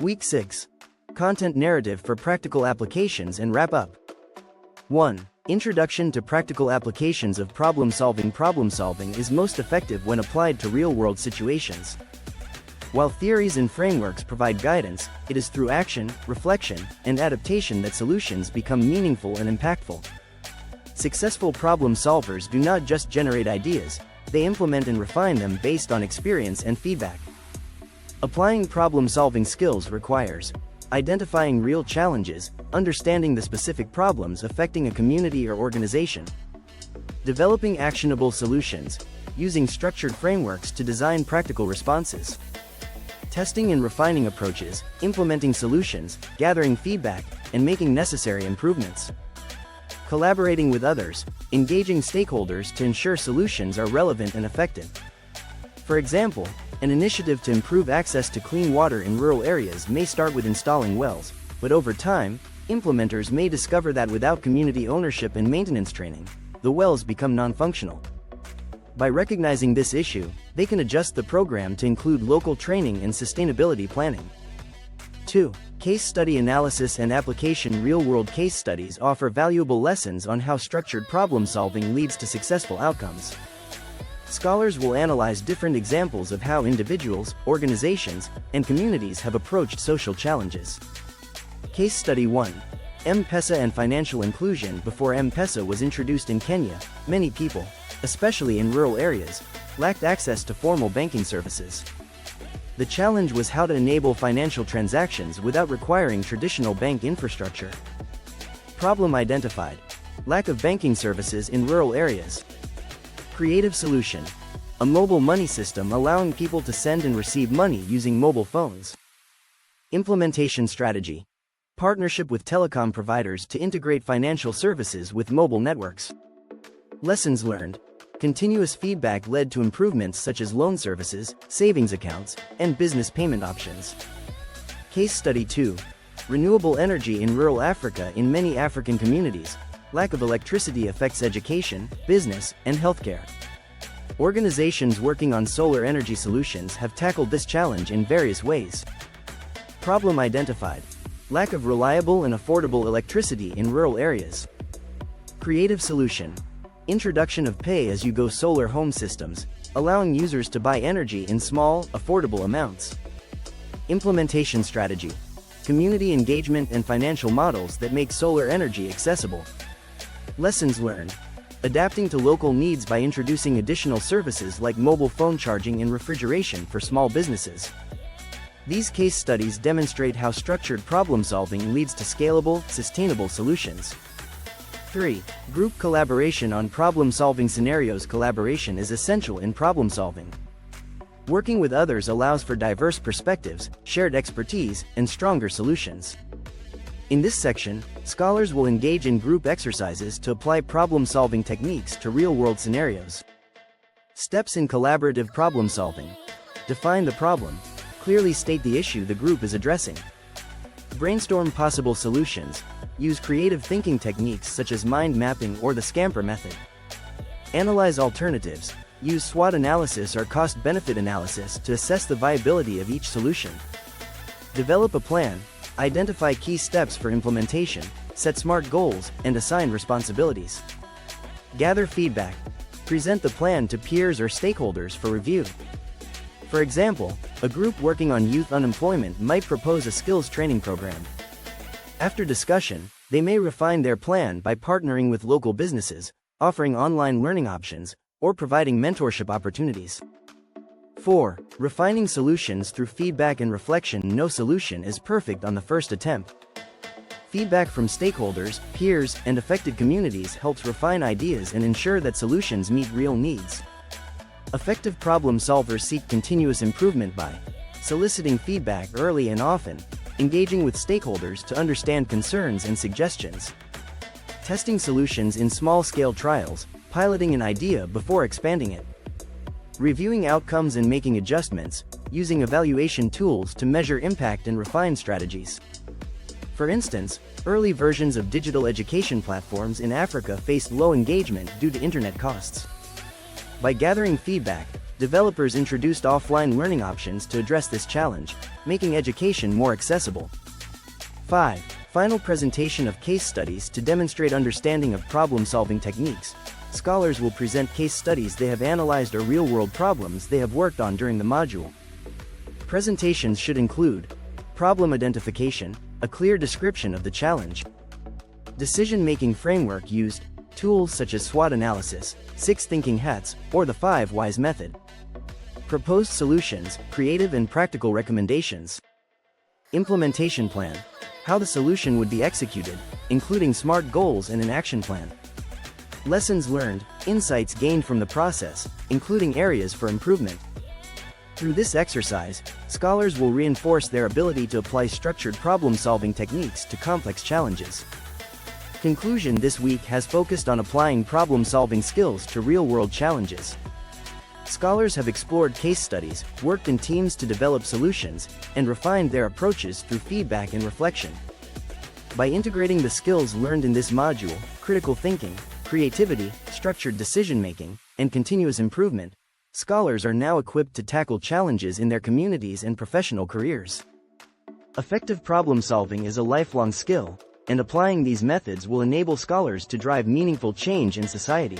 Week 6. Content narrative for practical applications and wrap-up. 1. Introduction to practical applications of problem-solving. Problem-solving is most effective when applied to real-world situations. While theories and frameworks provide guidance, it is through action, reflection, and adaptation that solutions become meaningful and impactful. Successful problem solvers do not just generate ideas, they implement and refine them based on experience and feedback. Applying problem-solving skills requires identifying real challenges, understanding the specific problems affecting a community or organization, developing actionable solutions, using structured frameworks to design practical responses, testing and refining approaches, implementing solutions, gathering feedback, and making necessary improvements, collaborating with others, engaging stakeholders to ensure solutions are relevant and effective. For example, an initiative to improve access to clean water in rural areas may start with installing wells, but over time, implementers may discover that without community ownership and maintenance training, the wells become non-functional. By recognizing this issue, they can adjust the program to include local training and sustainability planning. 2. Case study analysis and application. Real-world case studies offer valuable lessons on how structured problem-solving leads to successful outcomes. Scholars will analyze different examples of how individuals, organizations, and communities have approached social challenges. Case Study 1. M-Pesa and financial inclusion. Before M-Pesa was introduced in Kenya, many people, especially in rural areas, lacked access to formal banking services. The challenge was how to enable financial transactions without requiring traditional bank infrastructure. Problem identified: lack of banking services in rural areas. Creative solution: a mobile money system allowing people to send and receive money using mobile phones. Implementation strategy: partnership with telecom providers to integrate financial services with mobile networks. Lessons learned: continuous feedback led to improvements such as loan services, savings accounts, and business payment options. Case Study 2. Renewable energy in rural Africa. In many African communities, lack of electricity affects education, business, and healthcare. Organizations working on solar energy solutions have tackled this challenge in various ways. Problem identified: lack of reliable and affordable electricity in rural areas. Creative solution: introduction of pay-as-you-go solar home systems, allowing users to buy energy in small, affordable amounts. Implementation strategy: community engagement and financial models that make solar energy accessible. Lessons learned: adapting to local needs by introducing additional services like mobile phone charging and refrigeration for small businesses. These case studies demonstrate how structured problem-solving leads to scalable, sustainable solutions. 3. Group collaboration on problem-solving scenarios. Collaboration is essential in problem-solving. Working with others allows for diverse perspectives, shared expertise, and stronger solutions. In this section, scholars will engage in group exercises to apply problem-solving techniques to real-world scenarios. Steps in collaborative problem-solving: define the problem, clearly state the issue the group is addressing. Brainstorm possible solutions, use creative thinking techniques such as mind mapping or the Scamper method. Analyze alternatives, use SWOT analysis or cost-benefit analysis to assess the viability of each solution. Develop a plan, identify key steps for implementation, set SMART goals, and assign responsibilities. Gather feedback, present the plan to peers or stakeholders for review. For example, a group working on youth unemployment might propose a skills training program. After discussion, they may refine their plan by partnering with local businesses, offering online learning options, or providing mentorship opportunities. 4. Refining solutions through feedback and reflection. No solution is perfect on the first attempt. Feedback from stakeholders, peers, and affected communities helps refine ideas and ensure that solutions meet real needs. Effective problem solvers seek continuous improvement by soliciting feedback early and often, engaging with stakeholders to understand concerns and suggestions, testing solutions in small-scale trials, piloting an idea before expanding it, reviewing outcomes and making adjustments, using evaluation tools to measure impact and refine strategies. For instance, early versions of digital education platforms in Africa faced low engagement due to internet costs. By gathering feedback, developers introduced offline learning options to address this challenge, making education more accessible. 5. Final presentation of case studies to demonstrate understanding of problem-solving techniques. Scholars will present case studies they have analyzed or real-world problems they have worked on during the module. Presentations should include problem identification, a clear description of the challenge, decision-making framework used, tools such as SWOT analysis, 6 thinking hats, or the 5 whys method, proposed solutions, creative and practical recommendations, implementation plan, how the solution would be executed, including SMART goals and an action plan, lessons learned, insights gained from the process, including areas for improvement. Through this exercise, scholars will reinforce their ability to apply structured problem-solving techniques to complex challenges. Conclusion: this week has focused on applying problem-solving skills to real-world challenges. Scholars have explored case studies, worked in teams to develop solutions, and refined their approaches through feedback and reflection. By integrating the skills learned in this module, critical thinking, creativity, structured decision-making, and continuous improvement, scholars are now equipped to tackle challenges in their communities and professional careers. Effective problem-solving is a lifelong skill, and applying these methods will enable scholars to drive meaningful change in society.